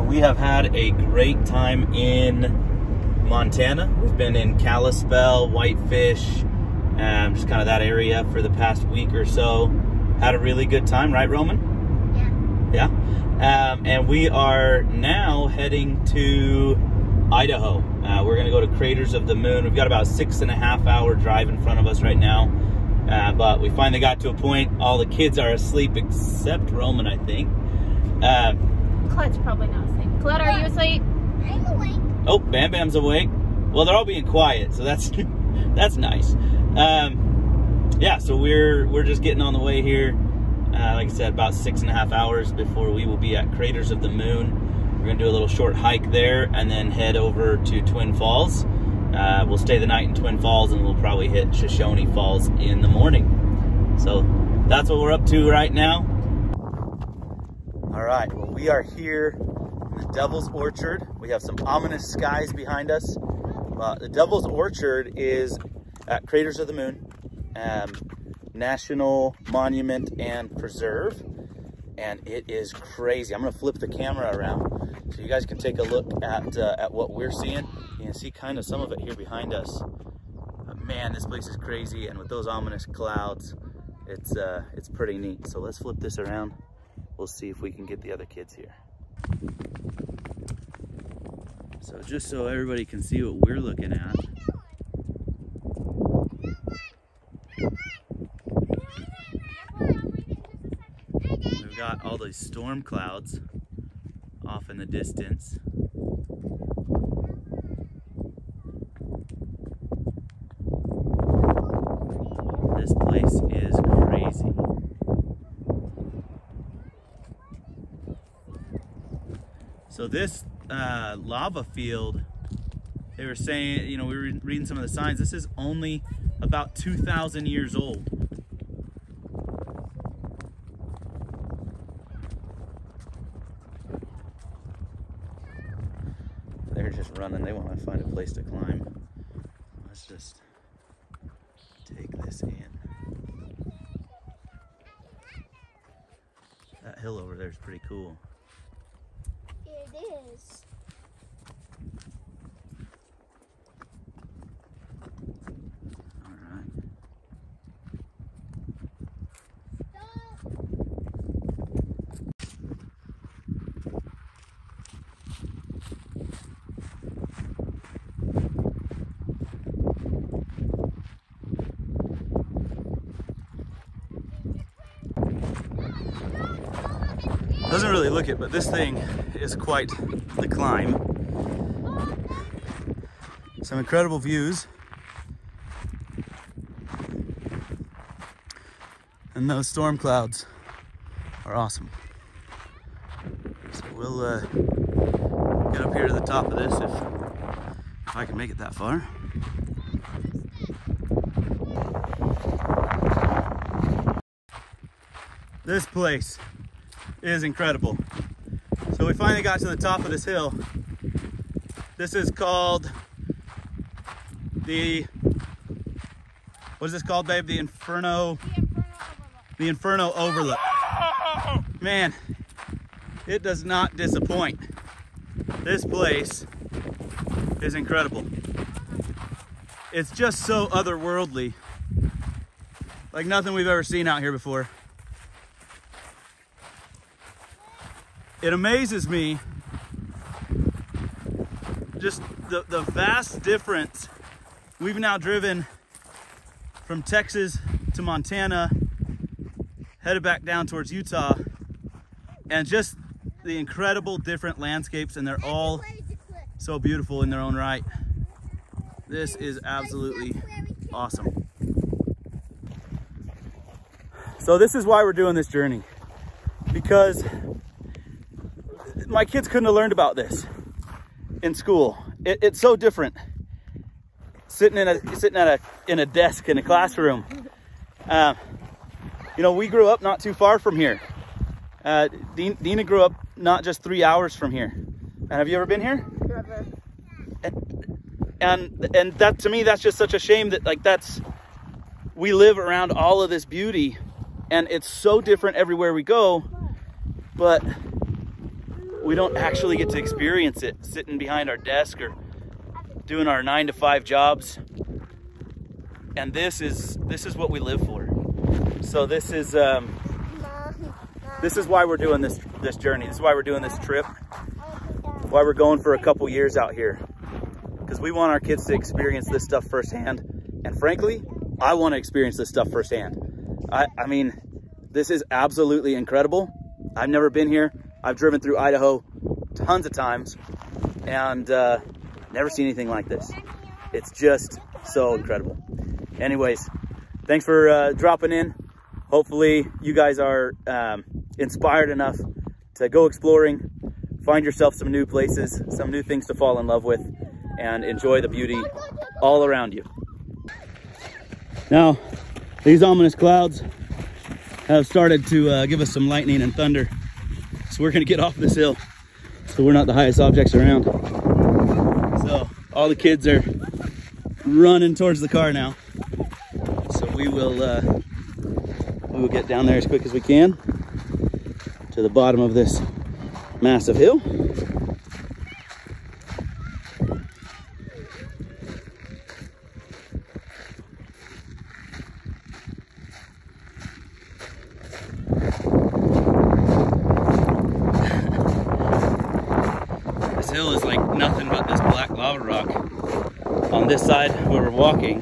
we have had a great time in Montana. We've been in Kalispell, Whitefish, just kind of that area for the past week or so. Had a really good time, right, Roman? Yeah. Yeah. And we are now heading to Idaho. We're going to go to Craters of the Moon. We've got about 6.5 hour drive in front of us right now. But we finally got to a point. All the kids are asleep except Roman, I think. Colette's probably not asleep. Colette, are you asleep? I'm awake. Oh, Bam Bam's awake. Well, they're all being quiet, so that's that's nice. Yeah, so we're just getting on the way here. Like I said, about 6.5 hours before we will be at Craters of the Moon. We're gonna do a little short hike there and then head over to Twin Falls. We'll stay the night in Twin Falls and we'll probably hit Shoshone Falls in the morning. So that's what we're up to right now. All right, well, we are here in the Devil's Orchard. We have some ominous skies behind us. The Devil's Orchard is at Craters of the Moon, National Monument and Preserve, and it is crazy. I'm gonna flip the camera around so you guys can take a look at what we're seeing. You can see kind of some of it here behind us. But man, this place is crazy, and with those ominous clouds, it's pretty neat. So let's flip this around. We'll see if we can get the other kids here. So just so everybody can see what we're looking at. We've got all these storm clouds off in the distance. This place is crazy. So this lava field, they were saying, you know, we were reading some of the signs, this is only about 2,000 years old. They're just running, they want to find a place to climb. Let's just take this in. That hill over there is pretty cool. It is. All right. Doesn't really look it, but this thing is quite the climb. Some incredible views. And those storm clouds are awesome. So we'll get up here to the top of this if I can make it that far. This place is incredible. So we finally got to the top of this hill. This is called what is this called, babe? The Inferno Overlook. Man, it does not disappoint. This place is incredible. It's just so otherworldly. Like nothing we've ever seen out here before. It amazes me just the vast difference. We've now driven from Texas to Montana, headed back down towards Utah, and just the incredible different landscapes, and they're all so beautiful in their own right. This is absolutely awesome. So this is why we're doing this journey, because my kids couldn't have learned about this in school. It's so different sitting in a desk in a classroom. You know, we grew up not too far from here. Dina grew up not just 3 hours from here. And have you ever been here? Never. And that, to me, that's just such a shame that we live around all of this beauty, and it's so different everywhere we go. But we don't actually get to experience it sitting behind our desk or doing our 9-to-5 jobs. And this is what we live for. So this is why we're doing this journey. This is why we're doing this trip. Why we're going for a couple years out here. Because we want our kids to experience this stuff firsthand. And frankly, I want to experience this stuff firsthand. I mean, this is absolutely incredible. I've never been here. I've driven through Idaho tons of times and never seen anything like this. It's just so incredible. Anyways, thanks for dropping in. Hopefully you guys are inspired enough to go exploring, find yourself some new places, some new things to fall in love with, and enjoy the beauty all around you. Now, these ominous clouds have started to give us some lightning and thunder. So we're gonna get off this hill so we're not the highest objects around. So all the kids are running towards the car now. So we will get down there as quick as we can to the bottom of this massive hill. This hill is like nothing but this black lava rock. On this side where we're walking,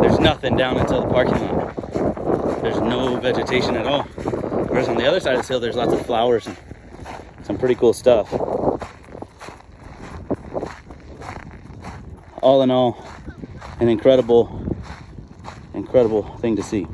there's nothing down until the parking lot. There's no vegetation at all. Whereas on the other side of this hill, there's lots of flowers and some pretty cool stuff. All in all, an incredible thing to see.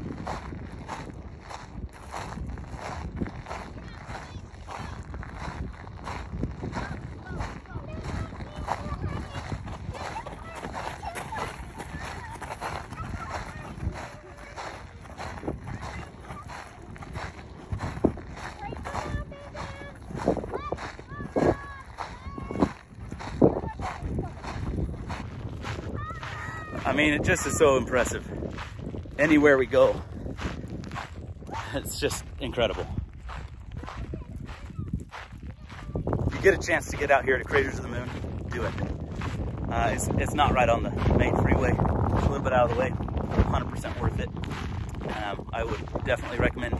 I mean, it just is so impressive. Anywhere we go, it's just incredible. If you get a chance to get out here to Craters of the Moon, do it. It's not right on the main freeway. It's a little bit out of the way. 100% worth it. I would definitely recommend,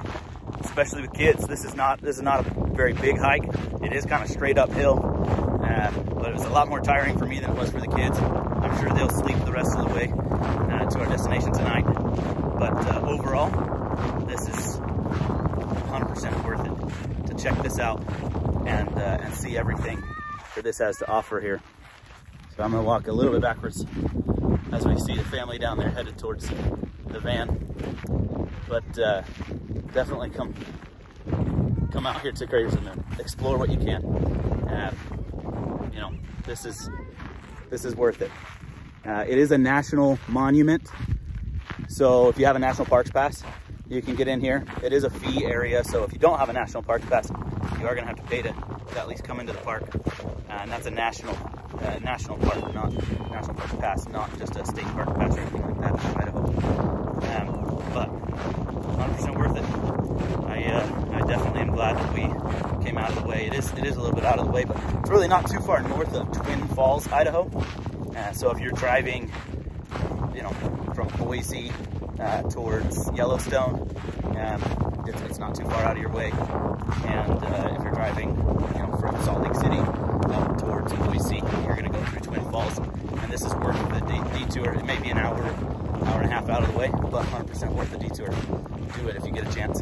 especially with kids. This is not a very big hike. It is kind of straight uphill, but it was a lot more tiring for me than it was for the kids. I'm sure they'll sleep the rest of the way to our destination tonight. But overall, this is 100% worth it to check this out and see everything that this has to offer here. So I'm gonna walk a little bit backwards as we see the family down there headed towards the van. But definitely come out here to Craters of the Moon. Explore what you can. You know, this is worth it. It is a national monument, so if you have a National Parks Pass, you can get in here. It is a fee area, so if you don't have a National Parks Pass, you are going to have to pay to at least come into the park. And that's a national park, not National Parks Pass, not just a state park pass or anything like that in Idaho. But 100% worth it. I definitely am glad that we came out of the way. It is a little bit out of the way, but it's really not too far north of Twin Falls, Idaho. So if you're driving, you know, from Boise towards Yellowstone, it's not too far out of your way. And if you're driving, you know, from Salt Lake City up towards Boise, you're going to go through Twin Falls, and this is worth the detour. It may be an hour and a half out of the way, but 100% worth the detour. Do it if you get a chance.